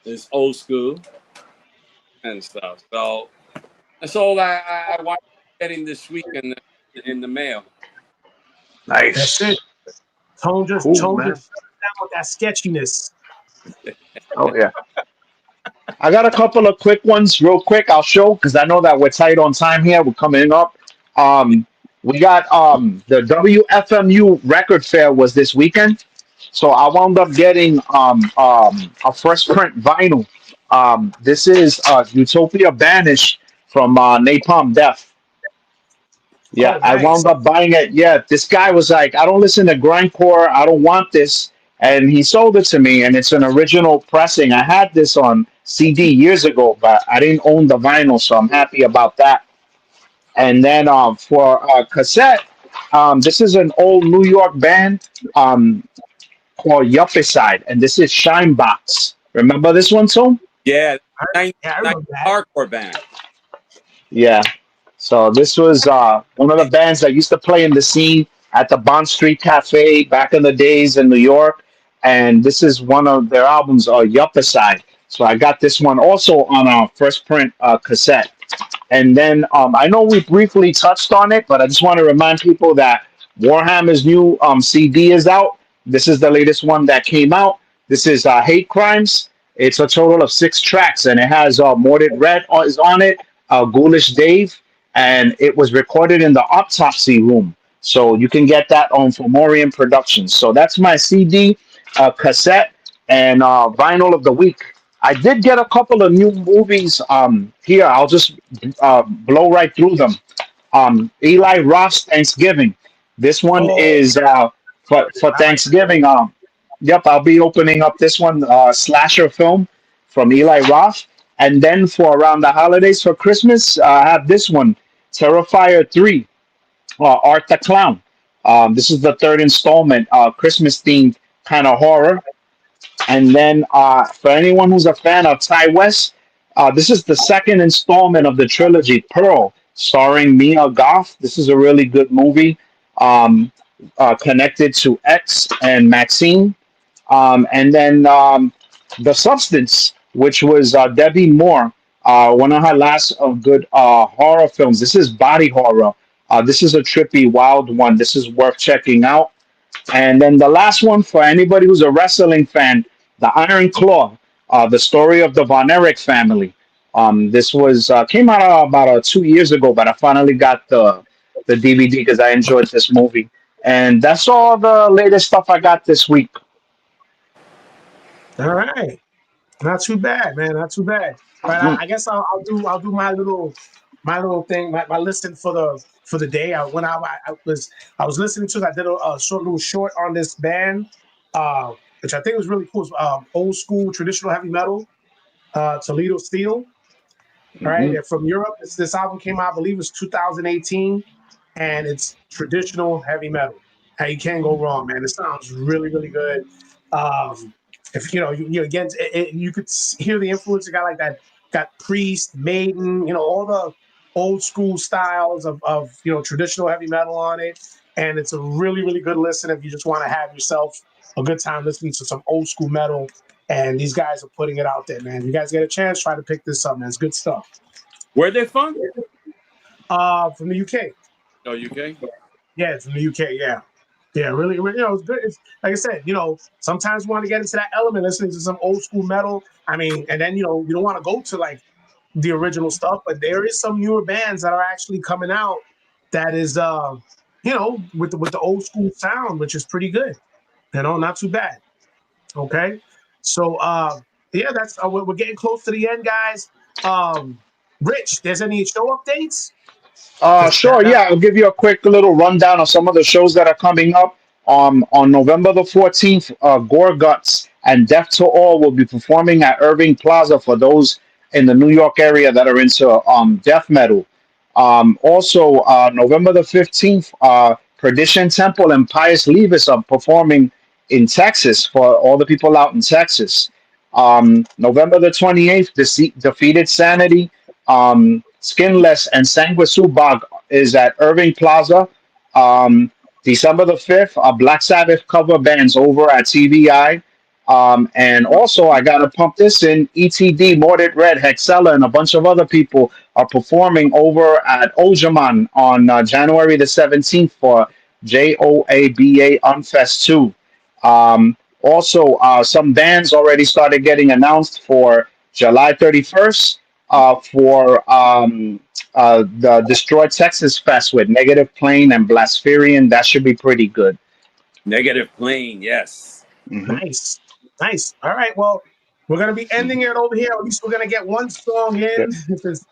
It's old school and stuff. So that's all I want getting this week in the mail. Nice. That's it. Tone just Cool, shut man. down with that sketchiness. Oh yeah. I got a couple of quick ones, real quick. I'll show because I know that we're tight on time here. We're coming up. We got the WFMU record fair was this weekend. So I wound up getting a first print vinyl. This is Utopia Banished from Napalm Death. Yeah, Oh, I nice. wound up buying it. Yeah, this guy was like, I don't listen to grindcore. I don't want this. And he sold it to me, and it's an original pressing. I had this on CD years ago, but I didn't own the vinyl, so I'm happy about that. And then for cassette, this is an old New York band called Yuppicide, and this is Shinebox. Remember this one, too? Yeah, I, 90, yeah, I 90 remember that. hardcore band. Yeah. So this was one of the bands that used to play in the scene at the Bond Street Cafe back in the days in New York. And this is one of their albums, Yuppicide. So I got this one also on a first print cassette. And then I know we briefly touched on it, but I just want to remind people that Warhammer's new CD is out. This is the latest one that came out. This is Hate Crimes. It's a total of 6 tracks, and it has Mordred Red is on it, Ghoulish Dave, and it was recorded in the Autopsy Room. So you can get that on Fomorian Productions. So that's my CD, cassette, and vinyl of the week. I did get a couple of new movies here. I'll just blow right through them. Eli Roth's Thanksgiving. This one Oh, is for I like that. Thanksgiving. Yep, I'll be opening up this one, slasher film from Eli Roth. And then for around the holidays for Christmas, I have this one, Terrifier 3, Art the Clown. This is the third installment, Christmas themed kind of horror. And then for anyone who's a fan of Ty West, this is the second installment of the trilogy, Pearl, starring Mia Goth. This is a really good movie um, connected to X and Maxine. And then The Substance, which was Debbie Moore, one of her last good horror films. This is body horror. This is a trippy, wild one. This is worth checking out. And then the last one for anybody who's a wrestling fan, the Iron Claw, the story of the Von Erich family. This was came out about 2 years ago, but I finally got the DVD because I enjoyed this movie. And that's all the latest stuff I got this week. All right. Not too bad, man. Not too bad. But Mhm, I guess I'll do my little thing, my listen for the day. I was listening to. I did a short little short on this band, which I think was really cool. It's, old school traditional heavy metal, Toledo Steel. Right, mhm. they're from Europe. This album came out, I believe, it was 2018, and it's traditional heavy metal. How you can't go wrong, man. It sounds really, really good. Um, if again, you could hear the influence. It got like that, got Priest, Maiden, all the old school styles of traditional heavy metal on it, and it's a really, really good listen if you just want to have yourself a good time listening to some old school metal. And these guys are putting it out there, man. You guys get a chance, try to pick this up, man. It's good stuff. Where they from? From the UK. Oh, UK. Yeah, it's from the UK. Yeah. Yeah, really, really, it's good. It's like I said, sometimes you want to get into that element, listening to some old school metal. I mean, and then you don't want to go to like the original stuff, but there is some newer bands that are actually coming out that is with the old school sound, which is pretty good. Not too bad. Okay. So yeah, that's we're getting close to the end, guys. Rich, there's any show updates? Because Sure, yeah, I'll give you a quick little rundown of some of the shows that are coming up. On November the 14th, Gore Guts and Death to All will be performing at Irving Plaza for those in the New York area that are into death metal. Also, November the 15th, Perdition Temple and Pius Levis are performing in Texas for all the people out in Texas. November the 28th, Defeated Sanity, Skinless, and Sanguisubag is at Irving Plaza. Um, December the 5th, Black Sabbath cover bands over at TVI. And also, I got to pump this in, ETD, Mordred Red, Hexella, and a bunch of other people are performing over at Ojaman on January the 17th for JOABA Unfest 2. Also, some bands already started getting announced for July 31st for the Destroy Texas Fest with Negative Plane and Blaspherian. That should be pretty good. Negative plane. Yes. Hmm. Nice. Nice. All right. Well, we're going to be ending it over here. At least we're going to get one song Yeah. in. This is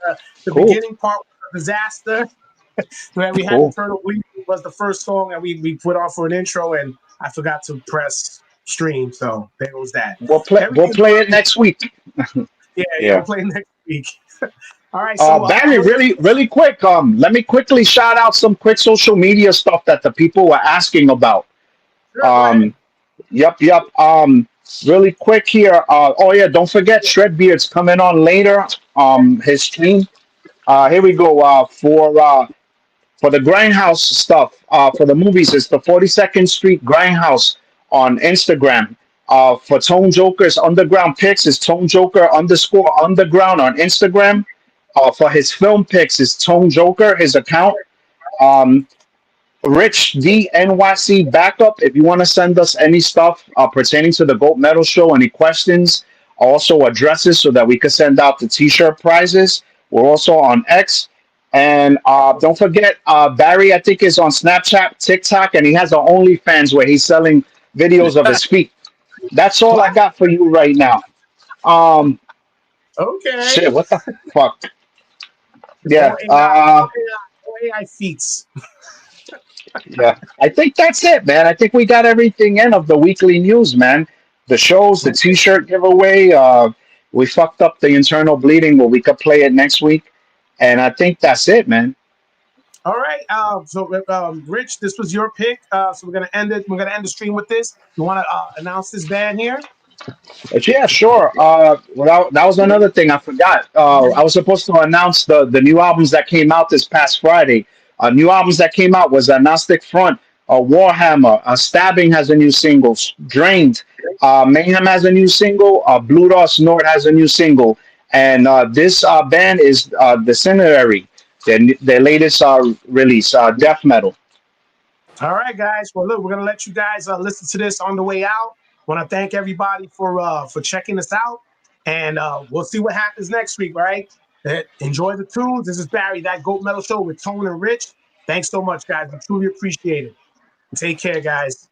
the Cool. beginning part was a disaster. Where we had the Cool. Turtle Week was the first song that we put on for an intro, and I forgot to press stream. So there goes that. We'll Everything's play it working. next week. Yeah, yeah, we'll Yeah. play next week. All right. So Barry, really quick. Let me quickly shout out some quick social media stuff that the people were asking about. sure, go ahead. Um, yep. Really quick here. Oh yeah, don't forget Shredbeard's coming on later. His stream. Here we go. For the Grindhouse stuff, for the movies, it's the 42nd Street Grindhouse on Instagram. For Tone Joker's Underground Picks, is Tone Joker underscore underground on Instagram. For his film picks, is Tone Joker, his account. Um, Rich D NYC backup. If you want to send us any stuff pertaining to the Goat Metal Show, any questions, also addresses so that we could send out the T-shirt prizes. We're also on X, and don't forget Barry. I think is on Snapchat, TikTok, and he has an OnlyFans where he's selling videos of his feet. That's all I What? got for you right now. Um, Okay. Shit. What the fuck? No Yeah. AI. No AI feats. Yeah, I think that's it, man. I think we got everything in of the weekly news, man. The shows, the T-shirt giveaway. We fucked up the internal bleeding, but we could play it next week, and I think that's it, man. All right. Rich, this was your pick. So we're gonna end it. We're gonna end the stream with this. You want to announce this band here? But yeah, sure. Well, that was another thing I forgot. I was supposed to announce the new albums that came out this past Friday. New albums that came out was Agnostic Front, Warhammer, Stabbing has a new single, Drained, Mayhem has a new single, Blue Dot Snort has a new single, and this band is The Cinerary, their latest release, Death Metal. All right, guys. Well, look, we're gonna let you guys listen to this on the way out. Want to thank everybody for checking us out, and we'll see what happens next week. All right. Enjoy the tunes. This is Barry, that Goat Metal Show with Tone and Rich. Thanks so much, guys. We truly appreciate it. Take care, guys.